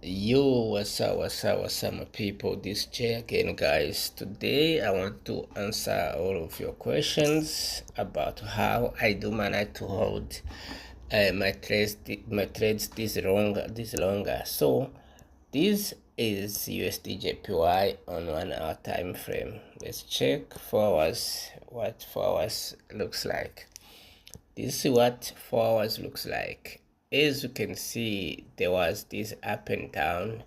Yo, what's up, my people? This Jay again, guys. Today, I want to answer all of your questions about how I do manage to hold my trades this longer. So, this is USD JPY on 1 hour time frame. Let's check 4 hours. What 4 hours looks like. This is what 4 hours looks like. As you can see, there was this up and down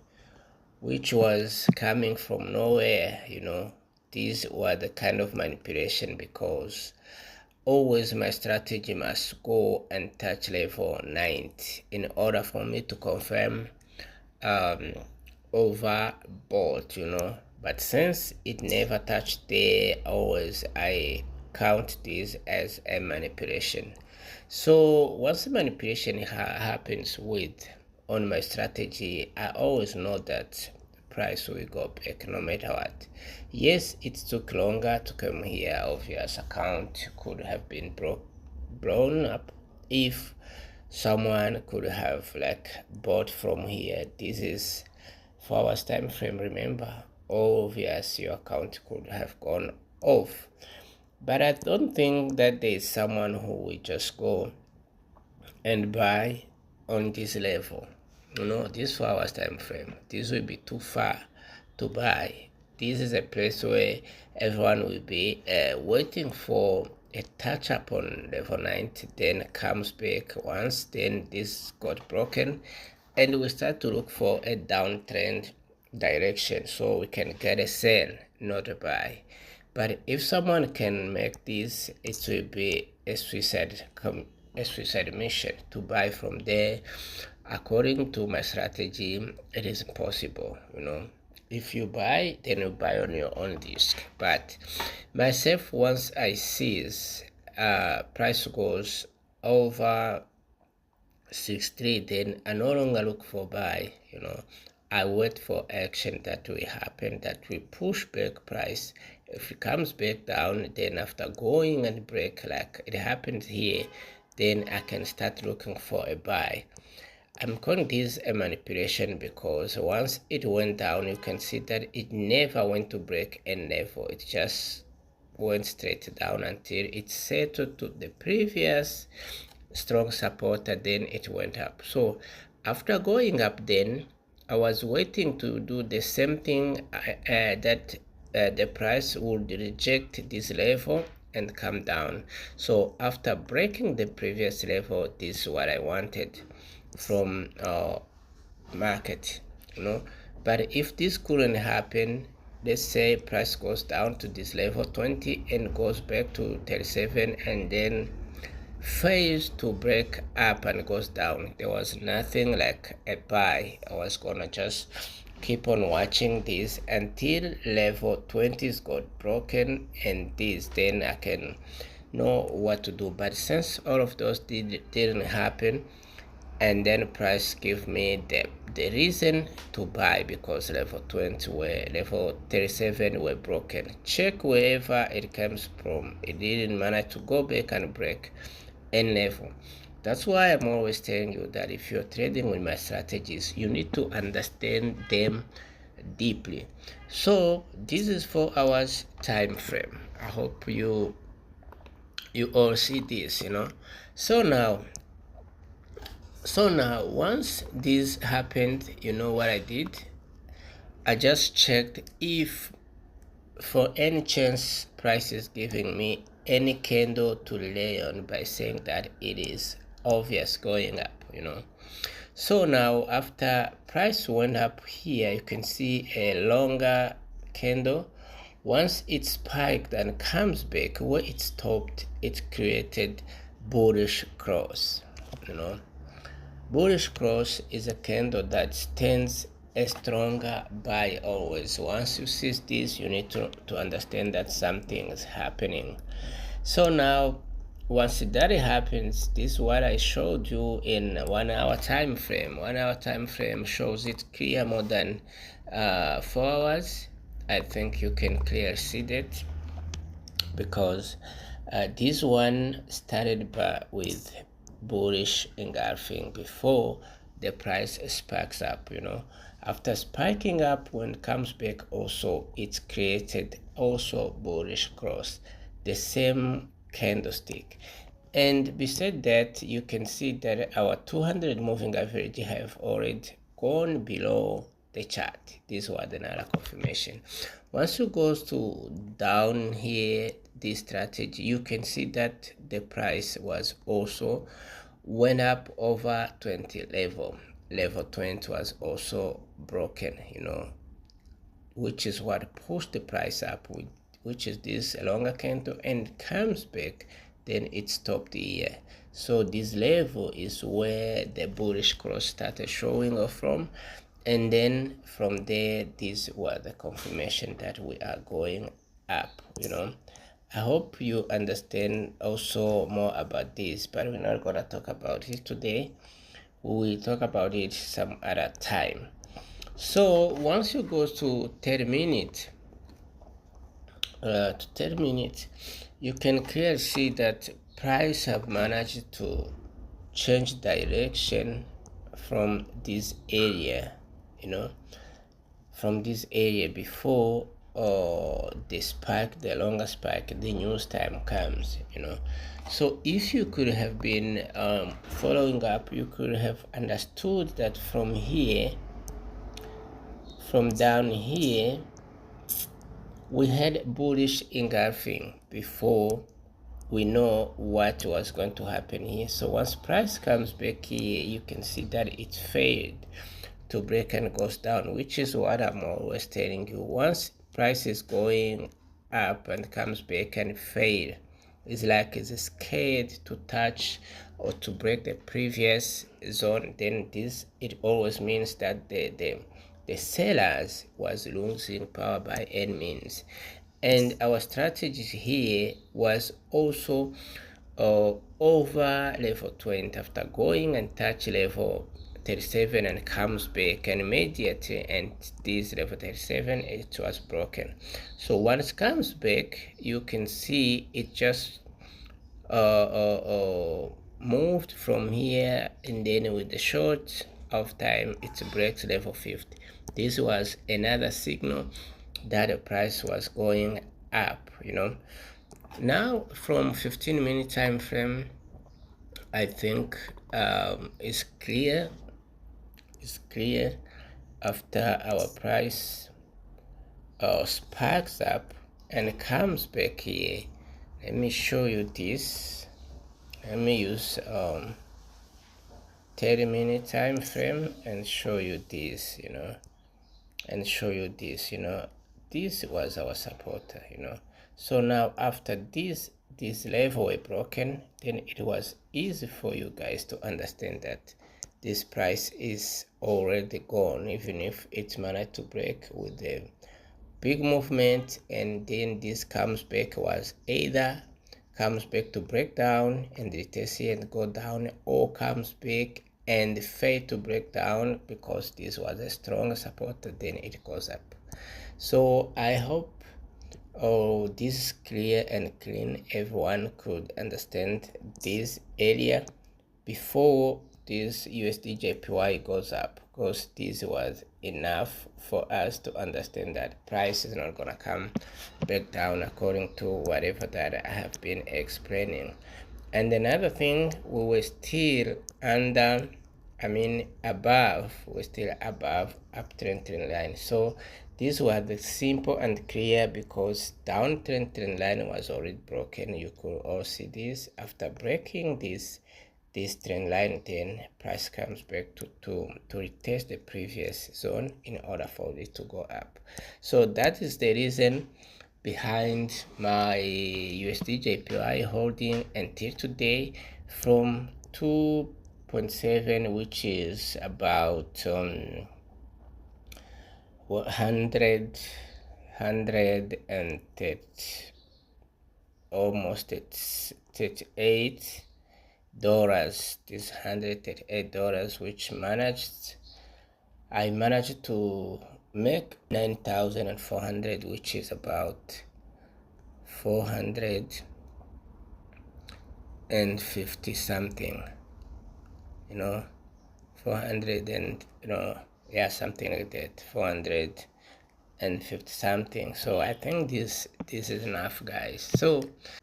which was coming from nowhere. These were the kind of manipulation, because always my strategy must go and touch level 90 in order for me to confirm overbought. But since it never touched there, always I count this as a manipulation. So once the manipulation happens on my strategy, I always know that price will go back no matter what. Yes, it took longer to come here. Obvious, account could have been blown up if someone could have bought from here. This is 4 hours time frame, remember. Obvious, your account could have gone off, but I don't think that there is someone who will just go and buy on this level. This 4 hours time frame, this will be too far to buy. This is a place where everyone will be waiting for a touch up on level 90, then comes back once, then this got broken, and we start to look for a downtrend direction so we can get a sell, not a buy. But if someone can make this, it will be a suicide mission to buy from there. According to my strategy, it is impossible. If you buy, then you buy on your own risk. But myself, once I sees price goes over 63, then I no longer look for buy. I wait for action that will happen, that will push back price. If it comes back down, then after going and break like it happened here, then I can start looking for a buy. I'm calling this a manipulation because once it went down, you can see that it never went to break a level. It just went straight down until it settled to the previous strong support, and then it went up. So after going up, then I was waiting to do the same thing, that the price would reject this level and come down. So after breaking the previous level, this is what I wanted from market. But if this couldn't happen, let's say price goes down to this level 20 and goes back to 37 and then fails to break up and goes down, there was nothing like a buy. I was gonna just keep on watching this until level 20s got broken, and then I can know what to do. But since all of those didn't happen, and then price give me the reason to buy, because level 37 were broken. Check wherever it comes from, it didn't manage to go back and break any level. That's why I'm always telling you that if you're trading with my strategies, you need to understand them deeply. So this is 4 hours time frame. I hope you all see this. So now once this happened, you know what I did? I just checked if for any chance price is giving me any candle to lay on by saying that it is obvious going up. So now after price went up here, you can see a longer candle. Once it spiked and comes back where it stopped, it created bullish cross. Bullish cross is a candle that stands a stronger buy always. Once you see this, you need to understand that something is happening. So now once that happens, this is what I showed you in 1 hour time frame. 1 hour time frame shows it clear more than 4 hours. I think you can clearly see that, because this one started with bullish engulfing before the price spikes up, after spiking up, when it comes back also, it's created also bullish cross, the same candlestick. And beside that, you can see that our 200 moving average have already gone below the chart. This was another confirmation. Once you go to down here, this strategy, you can see that the price was also went up over 20 level 20 was also broken, which is what pushed the price up, which is this longer candle, and comes back, then it stopped here. So this level is where the bullish cross started showing off from, and then from there, this was the confirmation that we are going up. I hope you understand also more about this, but we're not gonna talk about it today. We will talk about it some other time. So once you go to 10 minutes, you can clearly see that price have managed to change direction from this area, from this area before the spike, the longer spike, the news time comes, So if you could have been following up, you could have understood that from here, from down here, we had bullish engulfing before we know what was going to happen here. So once price comes back here, you can see that it failed to break and goes down, which is what I'm always telling you. Once price is going up and comes back and fail, it's like it's scared to touch or to break the previous zone, then it always means that the sellers was losing power by any means. And our strategy here was also over level 20 after going and touch level 37 and comes back, and immediately, and this level 37, it was broken. So once it comes back, you can see it just moved from here, and then with the short of time it breaks level 50. This was another signal that the price was going up. Now from 15-minute time frame, I think it's clear after our price sparks up and comes back here. Let me show you this. Let me use 30-minute time frame and show you this, this was our supporter, So now after this level were broken, then it was easy for you guys to understand that this price is already gone, even if it managed to break with the big movement, and then this comes back, was either comes back to break down and retest and go down, or comes back and fail to break down because this was a strong support, then it goes up. So I hope this is clear and clean. Everyone could understand this area before this USD JPY goes up, because this was enough for us to understand that price is not gonna come back down according to whatever that I have been explaining. And another thing, we were still under, above, we're still above uptrend trend line. So this was the simple and clear, because downtrend trend line was already broken. You could all see this. After breaking this trend line, then price comes back to retest the previous zone in order for it to go up. So that is the reason behind my USD JPY holding until today from 2.7, which is about 130, almost $38. This $138, which I managed to make 9,400, which is about 450 something, 400 and yeah, something like that, 450 something. So I think this is enough, guys. So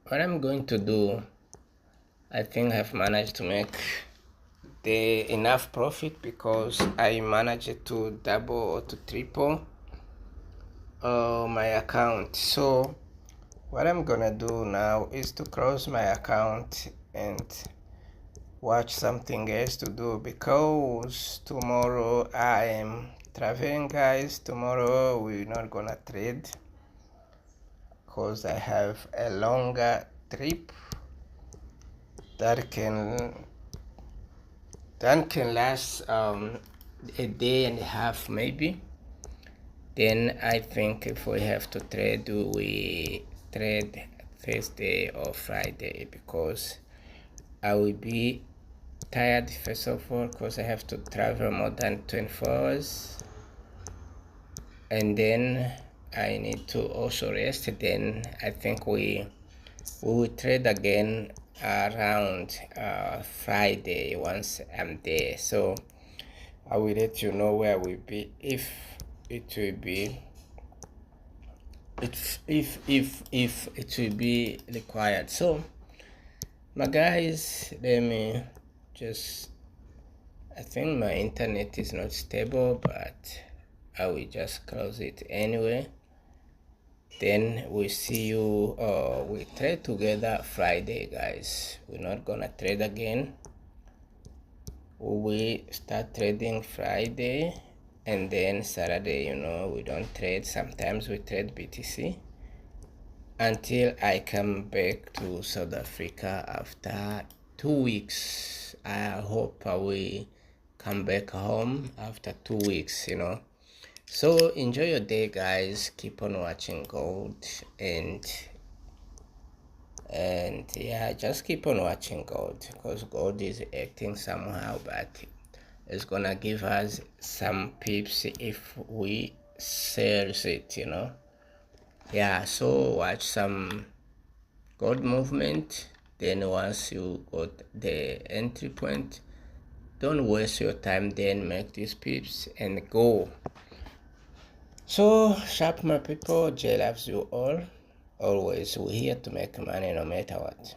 what I'm going to do, I think I've managed to make the enough profit because I managed to double or to triple my account. So what I'm gonna do now is to close my account and watch something else to do, because tomorrow I am traveling, guys. Tomorrow we're not gonna trade because I have a longer trip that can last a day and a half maybe. Then I think if we have to trade, we trade Thursday or Friday, because I will be tired first of all because I have to travel more than 24 hours, and then I need to also rest. Then I think we will trade again around Friday once I'm there. So I will let you know where we'll be, if it will be if it will be required. So my guys, let me just, I think my internet is not stable, but I will just close it anyway. Then we see you, we trade together Friday, guys. We're not gonna trade again. We start trading Friday, and then Saturday, we don't trade. Sometimes we trade BTC until I come back to South Africa after 2 weeks. I hope I will come back home after 2 weeks. So enjoy your day, guys. Keep on watching gold, and yeah, just keep on watching gold, because gold is acting somehow, but it's gonna give us some pips if we sells it. Yeah, so watch some gold movement. Then once you got the entry point, don't waste your time, then make these pips and go. So sharp, my people. J loves you all. Always, we're here to make money no matter what.